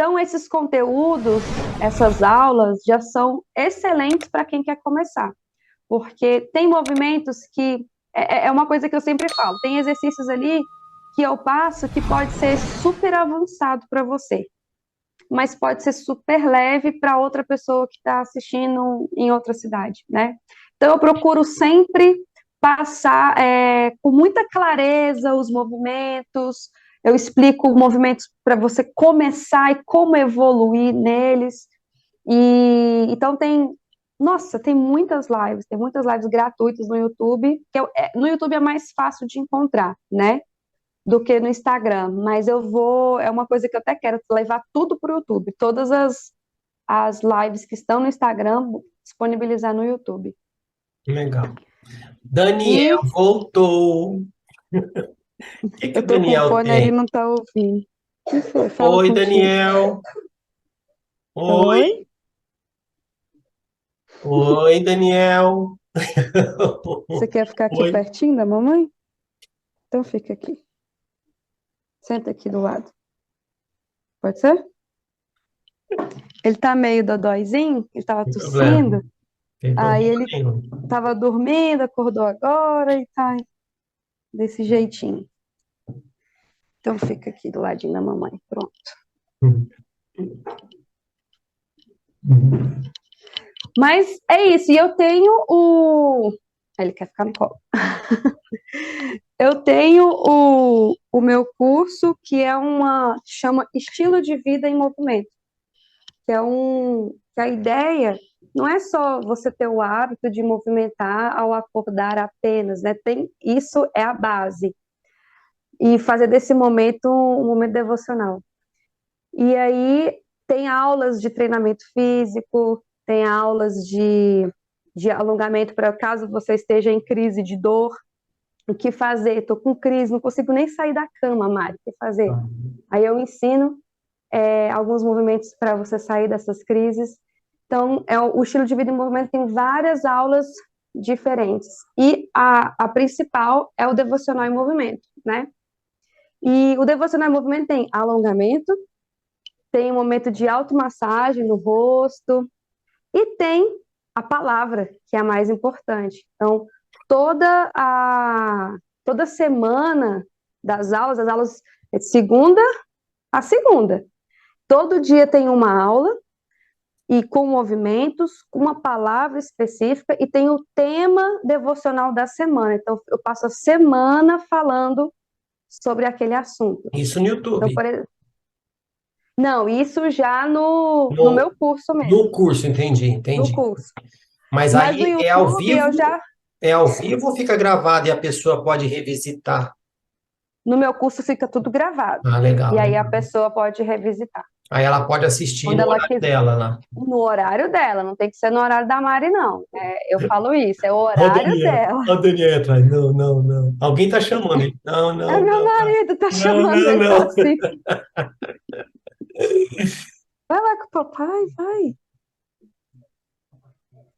Então, esses conteúdos, essas aulas, já são excelentes para quem quer começar, porque tem movimentos que, é uma coisa que eu sempre falo, tem exercícios ali que eu passo que pode ser super avançado para você, mas pode ser super leve para outra pessoa que está assistindo em outra cidade, né? Então, eu procuro sempre passar com muita clareza os movimentos, eu explico movimentos para você começar e como evoluir neles. E então nossa, tem muitas lives gratuitas no YouTube, no YouTube é mais fácil de encontrar, né? Do que no Instagram, mas é uma coisa que eu até quero levar tudo para o YouTube, todas as lives que estão no Instagram, disponibilizar no YouTube. Legal. Daniel E voltou. O que que eu o tô com o Daniel fone, ele tem? não tá ouvindo. O que foi? Fala Oi, contigo. Daniel. Oi, Oi? oi, Daniel. Você quer ficar aqui Oi. pertinho da mamãe? Então fica aqui. Senta aqui do lado. Pode ser? Ele tá meio dodóizinho, ele tava Sem problema. tossindo, Tem aí problema ele nenhum. tava dormindo, acordou agora e tá desse jeitinho. Então fica aqui do ladinho da mamãe. Pronto. Mas é isso, e eu tenho o. Ele quer ficar no colo. Eu tenho o meu curso que chama Estilo de Vida em Movimento, que a ideia não é só você ter o hábito de movimentar ao acordar apenas, né? Isso é a base. E fazer desse momento um momento devocional. E aí tem aulas de treinamento físico, tem aulas de alongamento para caso você esteja em crise de dor. O que fazer? Estou com crise, não consigo nem sair da cama, Mari. O que fazer? Aí eu ensino alguns movimentos para você sair dessas crises. Então, o estilo de vida em movimento tem várias aulas diferentes. E a principal é o devocional em movimento, né? E o devocional em movimento tem alongamento, tem um momento de automassagem no rosto e tem a palavra, que é a mais importante. Então, toda semana as aulas é de segunda a segunda. Todo dia tem uma aula e com movimentos, com uma palavra específica e tem o tema devocional da semana. Então, eu passo a semana falando sobre aquele assunto. Isso no Então, YouTube. não, isso já no No, meu curso mesmo, no curso, entendi, no entendi. curso. Mas Mas no aí YouTube eu já, é ao vivo ou fica gravado e a pessoa pode revisitar? no meu curso fica tudo gravado. Ah, E legal, aí a legal. pessoa pode revisitar Aí ela pode assistir quando no ela horário quiser. dela lá. No horário dela, não tem que ser no horário da Mari, não. Eu falo isso, é o Ó o horário Daniel, dela. ó o Daniel atrás. Não, não, não. Alguém tá chamando ele. Não, É não, meu não, não. marido, tá Não, chamando não, ele, tá não. assim. Vai lá com o papai, vai.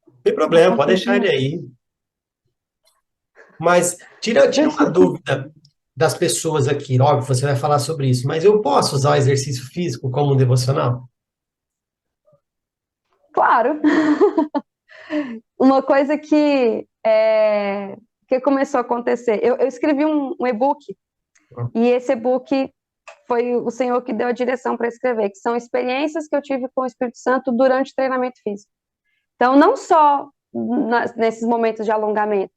Não tem problema, pode deixar ele Papaizinho. aí. Mas tira uma Deixa. dúvida das pessoas aqui. Óbvio, você vai falar sobre isso, mas eu posso usar o exercício físico como um devocional? Claro. Uma coisa que começou a acontecer. Eu escrevi um e-book, e esse e-book foi o Senhor que deu a direção para escrever, que são experiências que eu tive com o Espírito Santo durante o treinamento físico. Então, não só nesses momentos de alongamento,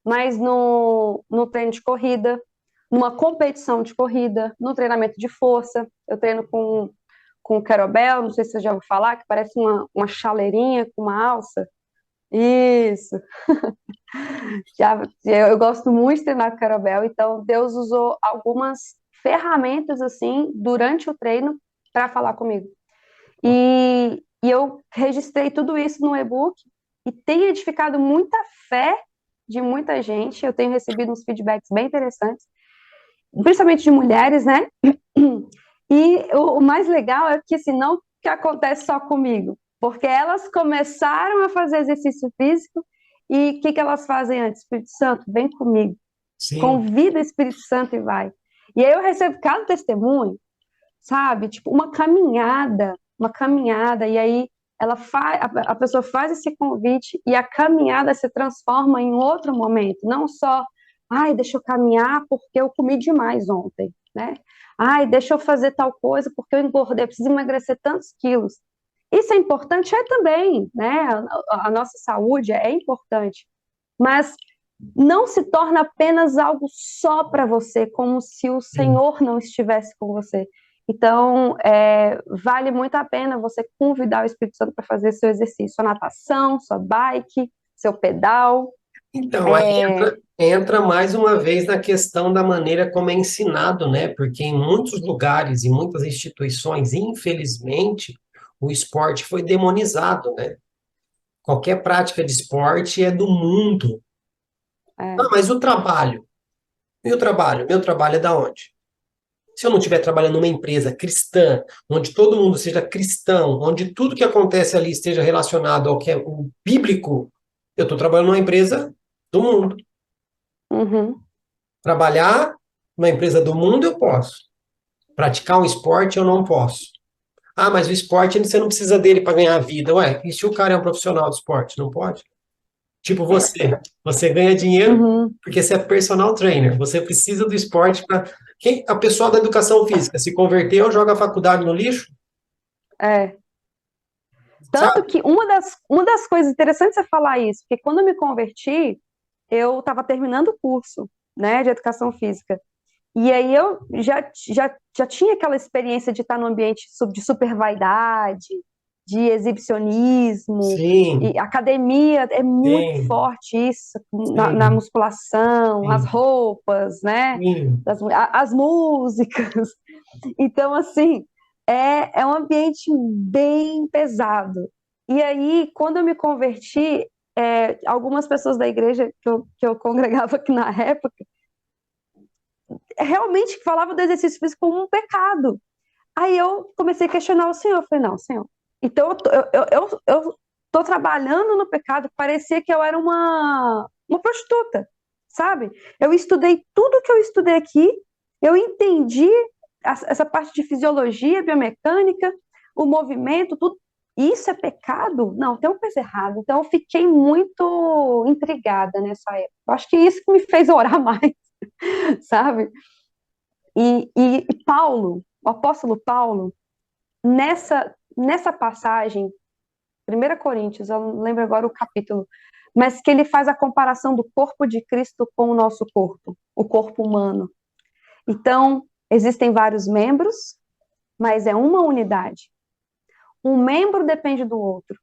mas no treino de corrida, numa competição de corrida, no treinamento de força. Eu treino com o kettlebell, não sei se você já ouviu falar, que parece uma chaleirinha com uma alça. Isso. Eu gosto muito de treinar com kettlebell, então Deus usou algumas ferramentas assim durante o treino para falar comigo. E eu registrei tudo isso no e-book e tem edificado muita fé de muita gente. Eu tenho recebido uns feedbacks bem interessantes, principalmente de mulheres, né? E o mais legal é que assim, não que acontece só comigo, porque elas começaram a fazer exercício físico e o que elas fazem antes? Espírito Santo, vem comigo. Sim. Convida o Espírito Santo e vai. E aí eu recebo cada testemunho. sabe? Tipo, uma caminhada, e aí a pessoa faz esse convite e a caminhada se transforma em outro momento, não só, ai, deixa eu caminhar porque eu comi demais ontem, né? Ai, deixa eu fazer tal coisa porque eu engordei, eu preciso emagrecer tantos quilos. Isso é importante, é também, né? A nossa saúde é importante, mas não se torna apenas algo só para você, como se o Sim. Senhor não estivesse com você. Então, vale muito a pena você convidar o Espírito Santo para fazer seu exercício, sua natação, sua bike, seu pedal. Então, aí É, entra mais uma vez na questão da maneira como é ensinado, né? Porque em muitos lugares, em muitas instituições, infelizmente, o esporte foi demonizado, né? Qualquer prática de esporte é do mundo. Ah, é, mas o trabalho? E o trabalho? Meu trabalho é da onde? Se eu não estiver trabalhando numa empresa cristã, onde todo mundo seja cristão, onde tudo que acontece ali esteja relacionado ao que é o bíblico, eu estou trabalhando numa empresa do mundo. uhum, Trabalhar numa empresa do mundo eu posso. Praticar um esporte eu não posso. Ah, mas o esporte você não precisa dele para ganhar a vida. Ué, e se o cara é um profissional de esporte? Não pode? Tipo você. Você ganha dinheiro uhum, porque você é personal trainer. Você precisa do esporte para. Quem, a pessoa da educação física se converteu, joga a faculdade no lixo, é. Tanto sabe? que uma das coisas interessantes é falar isso, porque quando eu me converti, eu estava terminando o curso, né, de educação física. E aí eu já tinha aquela experiência de estar num ambiente de super vaidade, de exibicionismo, Sim, e academia é muito sim, forte isso, na sim, musculação, as sim, roupas, né? sim. As músicas. Então, assim, é um ambiente bem pesado. E aí, quando eu me converti, algumas pessoas da igreja que eu congregava aqui na época, realmente falava do exercício físico como um pecado. Aí eu comecei a questionar o Senhor. Eu falei, não, Senhor. Então eu tô trabalhando no pecado. Parecia que eu era uma prostituta, sabe? Eu estudei tudo que eu estudei aqui. Eu entendi essa parte de fisiologia, biomecânica, o movimento, tudo. Isso é pecado? Não, tem uma coisa errada. Então eu fiquei muito intrigada nessa época. Eu acho que isso que me fez orar mais, sabe? E Paulo, o apóstolo Paulo, nessa passagem, 1 Coríntios, eu não lembro agora o capítulo, mas que ele faz a comparação do corpo de Cristo com o nosso corpo, o corpo humano. Então, existem vários membros, mas é uma unidade. Um membro depende do outro,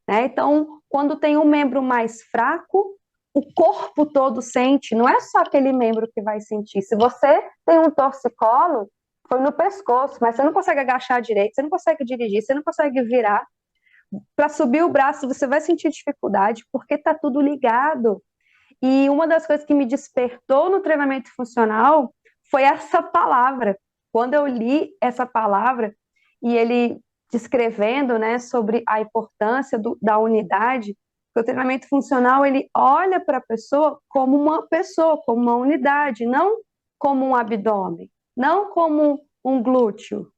né? Então, quando tem um membro mais fraco, o corpo todo sente, não é só aquele membro que vai sentir. Se você tem um torcicolo, foi no pescoço, mas você não consegue agachar direito, você não consegue dirigir, você não consegue virar. Para subir o braço, você vai sentir dificuldade, porque está tudo ligado. E uma das coisas que me despertou no treinamento funcional foi essa palavra. Quando eu li essa palavra, e ele descrevendo, né, sobre a importância da unidade, que o treinamento funcional ele olha para a pessoa, como uma unidade, não como um abdômen, não como um glúteo.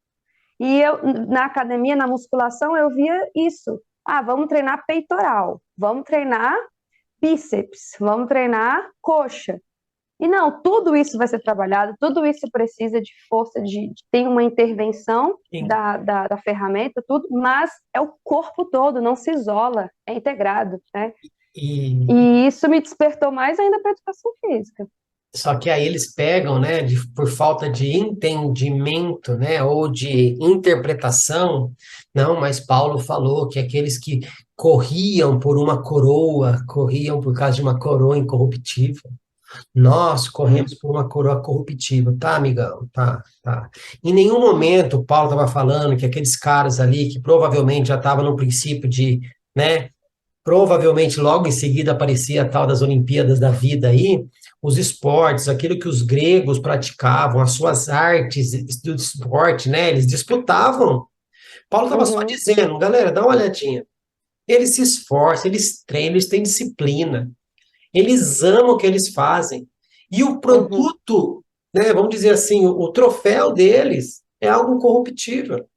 E eu, na academia, na musculação, eu via isso. Ah, vamos treinar peitoral, vamos treinar bíceps, vamos treinar coxa. E não, tudo isso vai ser trabalhado, tudo isso precisa de força, tem uma intervenção Sim. da ferramenta, tudo, mas é o corpo todo, não se isola, é integrado, né? E E isso me despertou mais ainda para a educação física. só que aí eles pegam, né, por falta de entendimento, né, ou de interpretação. Não, mas Paulo falou que aqueles que corriam por uma coroa, corriam por causa de uma coroa incorruptível. Nós corremos por uma coroa corruptível, tá, amigão? Tá, tá. Em nenhum momento Paulo estava falando que aqueles caras ali, que provavelmente já estavam no princípio de, né, provavelmente logo em seguida aparecia a tal das Olimpíadas da vida aí, os esportes, aquilo que os gregos praticavam, as suas artes do esporte, né? Eles disputavam. Paulo estava só Uhum, dizendo, galera, dá uma olhadinha. Eles se esforçam, eles treinam, eles têm disciplina, eles amam o que eles fazem. E o uhum, produto, né, vamos dizer assim, o troféu deles é algo corruptível.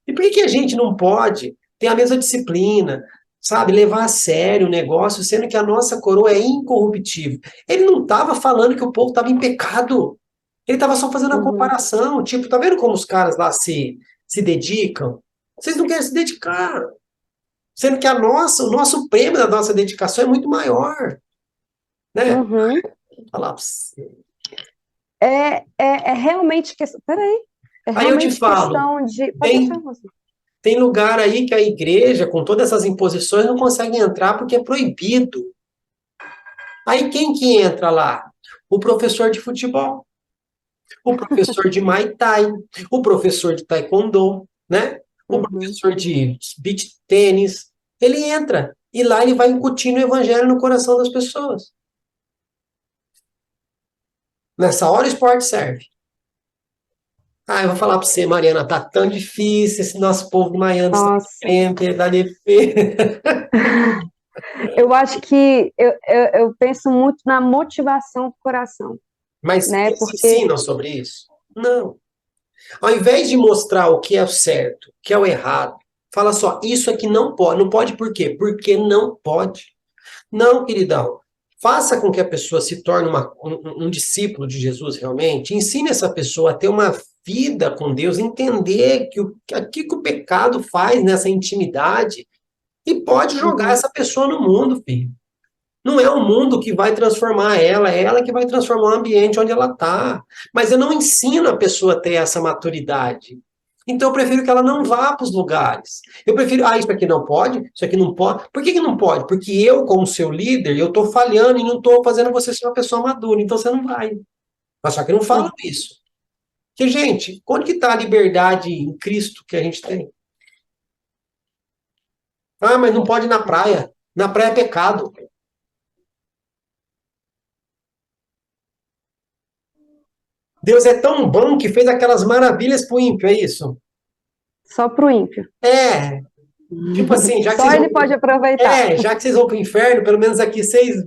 E por que que a gente não pode ter a mesma disciplina, sabe, levar a sério o negócio, sendo que a nossa coroa é incorruptível? Ele não estava falando que o povo estava em pecado. Ele estava só fazendo a Uhum, comparação. Tipo, tá vendo como os caras lá se dedicam? Vocês não querem se dedicar. Sendo que o nosso prêmio da nossa dedicação é muito maior, né? uhum. Vou falar pra você. É realmente questão. Peraí. É Aí eu te realmente falo, questão de. Pode deixar, tem, moça. tem lugar aí que a igreja, com todas essas imposições, não consegue entrar porque é proibido. Aí quem que entra lá? O professor de futebol, o professor de Muay Thai, o professor de Taekwondo, né? O Uhum. professor de beach tênis. Ele entra e lá ele vai incutindo o evangelho no coração das pessoas. Nessa hora o esporte serve. Ah, eu vou falar para você, Mariana, tá tão difícil esse nosso povo baiano está Nossa. querendo da defesa. Eu acho que eu penso muito na motivação do coração, Mas né? eles Porque. ensinam sobre isso? Não. Ao invés de mostrar o que é o certo, o que é o errado, fala só, isso aqui não pode. Não pode por quê? Porque não pode. Não, queridão. Faça com que a pessoa se torne um discípulo de Jesus realmente. Ensine essa pessoa a ter uma vida com Deus, entender aquilo que o pecado faz nessa intimidade e pode jogar Uhum, essa pessoa no mundo, filho. Não é o mundo que vai transformar ela, é ela que vai transformar o ambiente onde ela está. Mas eu não ensino a pessoa a ter essa maturidade. Então eu prefiro que ela não vá para os lugares. Eu prefiro, isso aqui não pode, isso aqui não pode. Por que que não pode? Porque eu, como seu líder, eu estou falhando e não estou fazendo você ser uma pessoa madura. Então você não vai. Mas só que não falam uhum. isso. Porque, gente, onde que está a liberdade em Cristo que a gente tem? Ah, mas não pode ir na praia. Na praia é pecado. Deus é tão bom que fez aquelas maravilhas para o ímpio, é isso? Só pro ímpio. É, tipo assim, já que Só vocês ele vão pode aproveitar. já que vocês vão pro inferno, pelo menos aqui vocês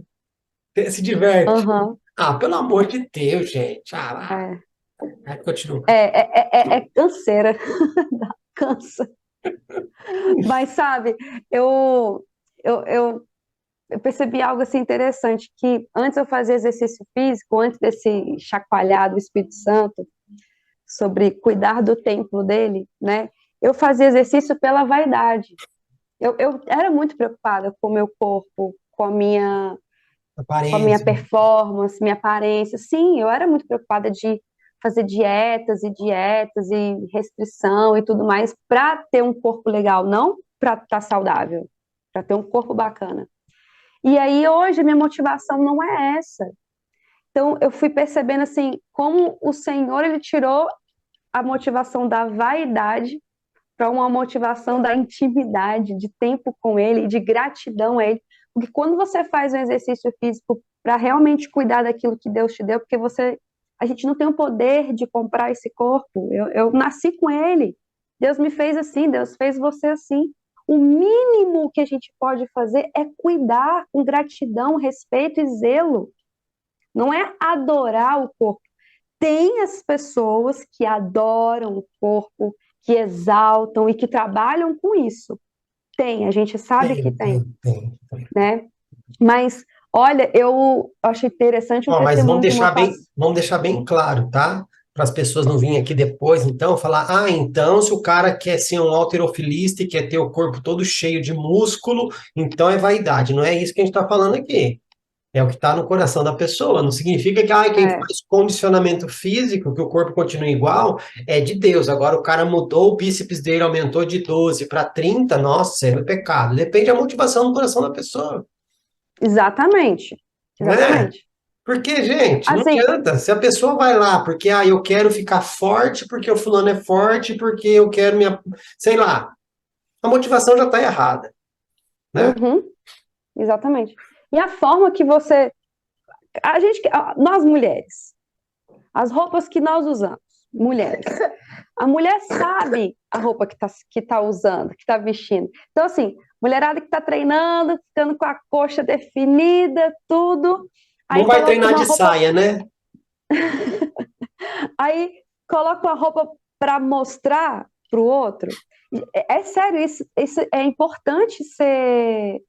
se divertem. Uhum. Ah, pelo amor de Deus, gente. É, Aí continua. é canseira, cansa. Mas sabe, eu, eu, eu, eu percebi algo assim interessante, que antes eu fazia exercício físico, antes desse chacoalhar do Espírito Santo, sobre cuidar do templo dele, né? Eu fazia exercício pela vaidade. Eu era muito preocupada com o meu corpo, com a minha Aparência. performance, minha aparência. Sim, eu era muito preocupada de fazer dietas e restrição e tudo mais para ter um corpo legal, não para estar saudável, para ter um corpo bacana. E aí hoje a minha motivação não é essa. Então eu fui percebendo assim como o Senhor ele tirou a motivação da vaidade para uma motivação da intimidade, de tempo com ele, de gratidão a ele. Porque quando você faz um exercício físico para realmente cuidar daquilo que Deus te deu, porque a gente não tem o poder de comprar esse corpo. Eu nasci com ele. Deus me fez assim, Deus fez você assim. O mínimo que a gente pode fazer é cuidar com gratidão, respeito e zelo. Não é adorar o corpo. Tem as pessoas que adoram o corpo, que exaltam e que trabalham com isso. Tem, a gente sabe que Tem, tem, tem, tem, tem. né? Mas, olha, eu acho interessante um Ó, mas testemunho de uma vamos deixar bem claro, tá? Para as pessoas não virem aqui depois, então, falar, então, se o cara quer ser um halterofilista e quer ter o corpo todo cheio de músculo, então é vaidade. Não é isso que a gente está falando aqui. É o que está no coração da pessoa. Não significa que quem é, faz condicionamento físico, que o corpo continua igual, é de Deus. Agora o cara mudou, o bíceps dele aumentou de 12 para 30, nossa, é pecado. Depende da motivação do coração da pessoa, exatamente, não é? exatamente. Porque, gente, não Assim, adianta. Se a pessoa vai lá porque, eu quero ficar forte, porque o fulano é forte, porque eu quero minha. Sei lá, a motivação já está errada, né? uhum, exatamente. E a forma que nós mulheres, as roupas que nós usamos, mulheres. A mulher sabe a roupa que tá usando, que tá vestindo. Então, assim, mulherada que tá treinando, ficando com a coxa definida, tudo. Não Aí vai coloca treinar uma de roupa. saia, né? Aí coloca uma roupa para mostrar para o outro. É sério, isso é importante ser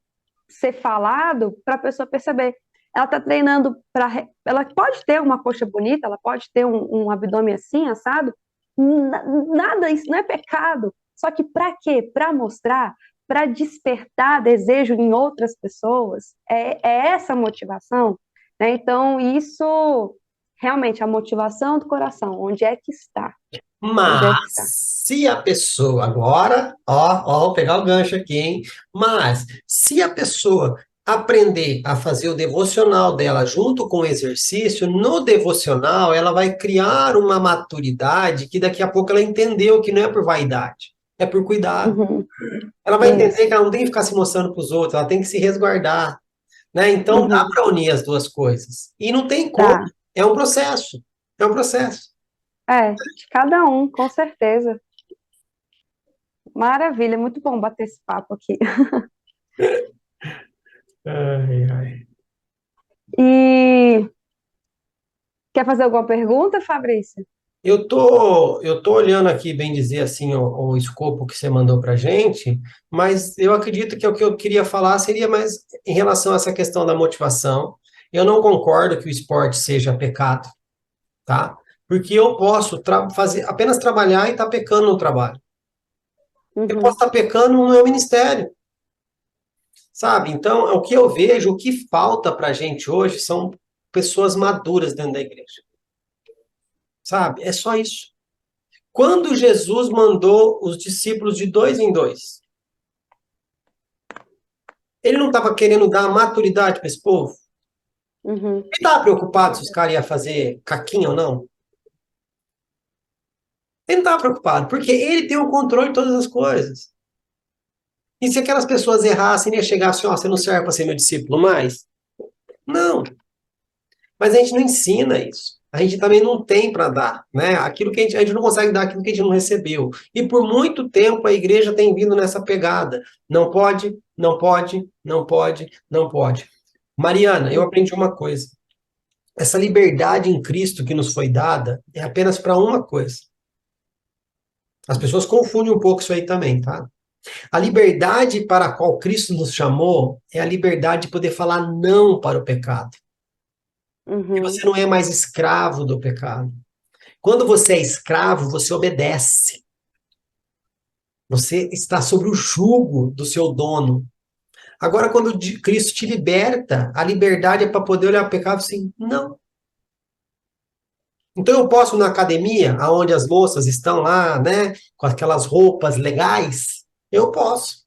falado para a pessoa perceber. Ela está treinando para. Ela pode ter uma coxa bonita, ela pode ter um abdômen assim, assado. Nada, isso não é pecado. Só que para quê? Para mostrar, para despertar desejo em outras pessoas. É essa motivação, né? Então, isso realmente a motivação do coração, onde é que está? Onde é Mas que está? se a pessoa agora, vou pegar o gancho aqui, hein? Mas se a pessoa aprender a fazer o devocional dela junto com o exercício, no devocional ela vai criar uma maturidade que daqui a pouco ela entendeu que não é por vaidade, é por cuidado. Uhum, Ela vai entender isso. que ela não tem que ficar se mostrando para os outros, ela tem que se resguardar, né? Então dá Uhum, para unir as duas coisas. E não tem como, tá. é um processo. É um processo. De cada um, com certeza. Maravilha, muito bom bater esse papo aqui. Ai, ai. E quer fazer alguma pergunta, Fabrício? Eu tô olhando aqui, bem dizer assim, o escopo que você mandou para gente, mas eu acredito que o que eu queria falar seria mais em relação a essa questão da motivação. Eu não concordo que o esporte seja pecado, tá? Porque eu posso fazer apenas trabalhar e estar pecando no trabalho. Eu posso Uhum, estar pecando no meu ministério, sabe? Então, o que eu vejo, o que falta para a gente hoje são pessoas maduras dentro da igreja, sabe? É só isso. Quando Jesus mandou os discípulos de dois em dois, ele não estava querendo dar maturidade para esse povo? uhum. Ele estava preocupado se os caras iam fazer caquinha ou não? Ele não estava preocupado, porque ele tem o controle de todas as coisas. E se aquelas pessoas errassem, ele ia chegar assim, ó, você não serve para ser meu discípulo mais? Não. Mas a gente não ensina isso. A gente também não tem para dar, né? Aquilo que a gente não consegue dar aquilo que a gente não recebeu. E por muito tempo a igreja tem vindo nessa pegada. Não pode, não pode, não pode, não pode. Mariana, eu Uhum. aprendi uma coisa. Essa liberdade em Cristo que nos foi dada é apenas para uma coisa. As pessoas confundem um pouco isso aí também, tá? A liberdade para a qual Cristo nos chamou é a liberdade de poder falar não para o pecado. E você Uhum. não é mais escravo do pecado. Quando você é escravo, você obedece. Você está sob o jugo do seu dono. Agora, quando Cristo te liberta, a liberdade é para poder olhar para o pecado assim, não. Então eu posso ir na academia, aonde as moças estão lá, né, com aquelas roupas legais, eu posso.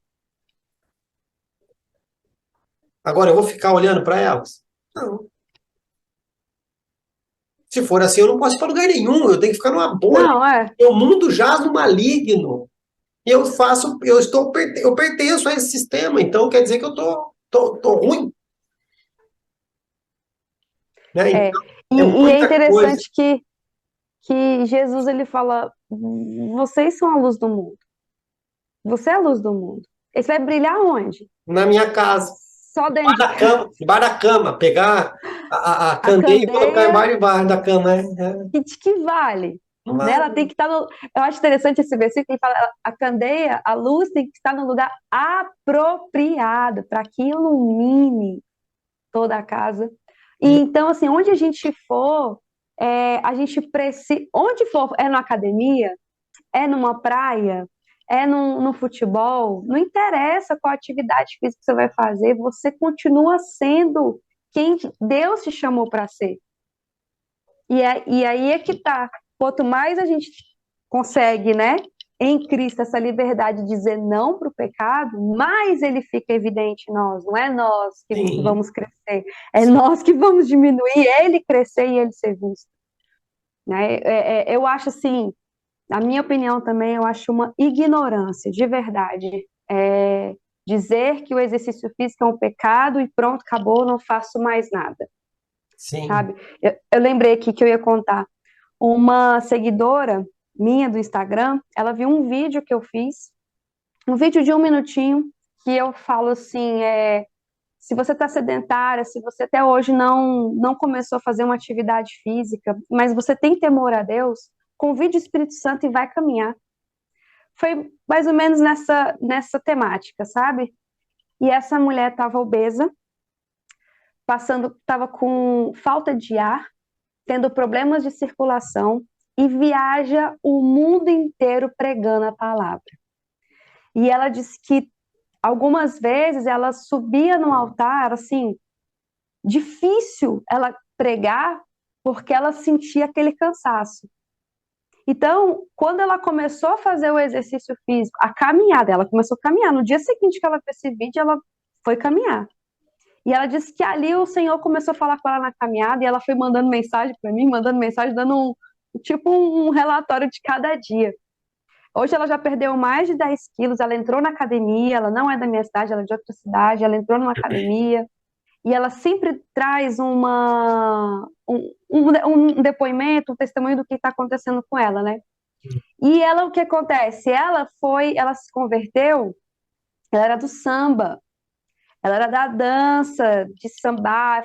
Agora eu vou ficar olhando para elas? Não. Se for assim, eu não posso ir para lugar nenhum, eu tenho que ficar numa bolha. Não, O mundo jaz no maligno. E eu faço, eu pertenço a esse sistema, então quer dizer que eu tô ruim, né? é. Então, é E é muita coisa. interessante que Jesus ele fala: vocês são a luz do mundo. Você é a luz do mundo. Ele vai brilhar onde? Na minha casa, Só dentro de casa. debaixo da cama, pegar a A candeia e colocar candeia, embaixo da cama, né? que vale? Não Né? vai. Ela tem que estar no. Eu acho interessante esse versículo que fala: a candeia, a luz tem que estar no lugar apropriado para que ilumine toda a casa. E então, assim, onde a gente for, a gente precisa. Onde for, é na academia, é numa praia, é no futebol, não interessa qual atividade física você vai fazer, você continua sendo quem Deus te chamou para ser. E aí é que tá. Quanto mais a gente consegue, né, em Cristo, essa liberdade de dizer não para o pecado, mais ele fica evidente em nós. Não é nós que Sim, vamos crescer, é nós que vamos diminuir, ele crescer e ele ser visto. Né? Eu acho assim, na minha opinião também, eu acho uma ignorância, de verdade. Dizer que o exercício físico é um pecado e pronto, acabou, não faço mais nada, sim. sabe? Eu lembrei aqui que eu ia contar. Uma seguidora minha do Instagram, ela viu um vídeo que eu fiz, um vídeo de 1 minutinho, que eu falo assim, se você está sedentária, se você até hoje não começou a fazer uma atividade física, mas você tem temor a Deus, convide o Espírito Santo e vai caminhar. Foi mais ou menos nessa temática, sabe? E essa mulher estava obesa, estava com falta de ar, tendo problemas de circulação e viaja o mundo inteiro pregando a palavra. E ela disse que algumas vezes ela subia no altar, assim, difícil ela pregar, porque ela sentia aquele cansaço. Então, quando ela começou a fazer o exercício físico, a caminhada, ela começou a caminhar. No dia seguinte que ela fez esse vídeo, ela foi caminhar. E ela disse que ali o Senhor começou a falar com ela na caminhada, e ela foi mandando mensagem para mim, mandando mensagem, dando um relatório de cada dia. Hoje ela já perdeu mais de 10 quilos, ela entrou na academia, ela não é da minha cidade, ela é de outra cidade, ela entrou numa academia, e ela sempre traz um depoimento, um testemunho do que está acontecendo com ela, né? E ela, o que acontece? Ela se converteu, ela era do samba, ela era da dança, de sambar,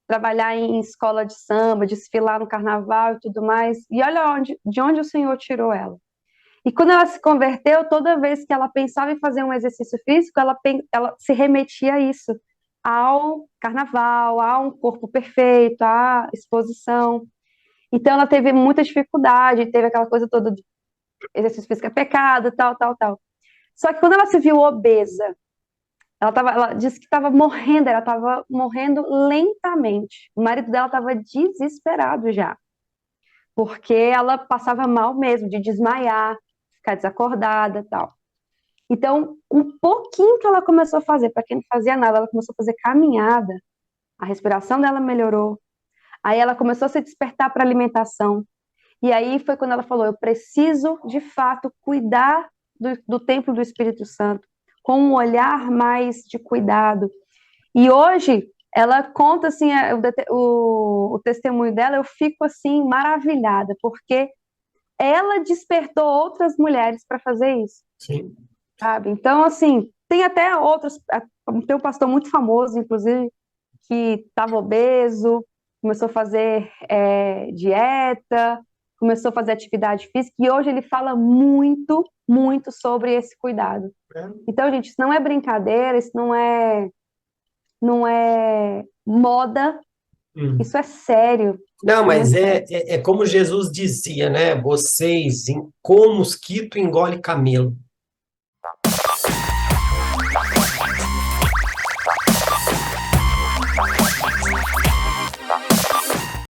trabalhar em escola de samba, desfilar no carnaval e tudo mais. E olha de onde o Senhor tirou ela. E quando ela se converteu, toda vez que ela pensava em fazer um exercício físico, ela se remetia a isso, ao carnaval, a um corpo perfeito, à exposição. Então ela teve muita dificuldade, teve aquela coisa toda de exercício físico é pecado, tal, tal, tal. Só que quando ela se viu obesa, ela disse que estava morrendo, ela estava morrendo lentamente. O marido dela estava desesperado já, porque ela passava mal mesmo, de desmaiar, ficar desacordada, tal. Então, um pouquinho que ela começou a fazer, para quem não fazia nada, ela começou a fazer caminhada, a respiração dela melhorou, aí ela começou a se despertar para alimentação, e aí foi quando ela falou, eu preciso, de fato, cuidar do templo do Espírito Santo, com um olhar mais de cuidado. E hoje, ela conta, assim, o testemunho dela, eu fico, assim, maravilhada, porque ela despertou outras mulheres para fazer isso. Sim. Sabe? Então, assim, tem até outros, tem um pastor muito famoso, inclusive, que estava obeso, começou a fazer dieta, começou a fazer atividade física, e hoje ele fala muito, muito sobre esse cuidado. Então, gente, isso não é brincadeira, isso não é moda, isso é sério. Não, É mas muito é como Jesus dizia, né? Vocês, como mosquito engole camelo.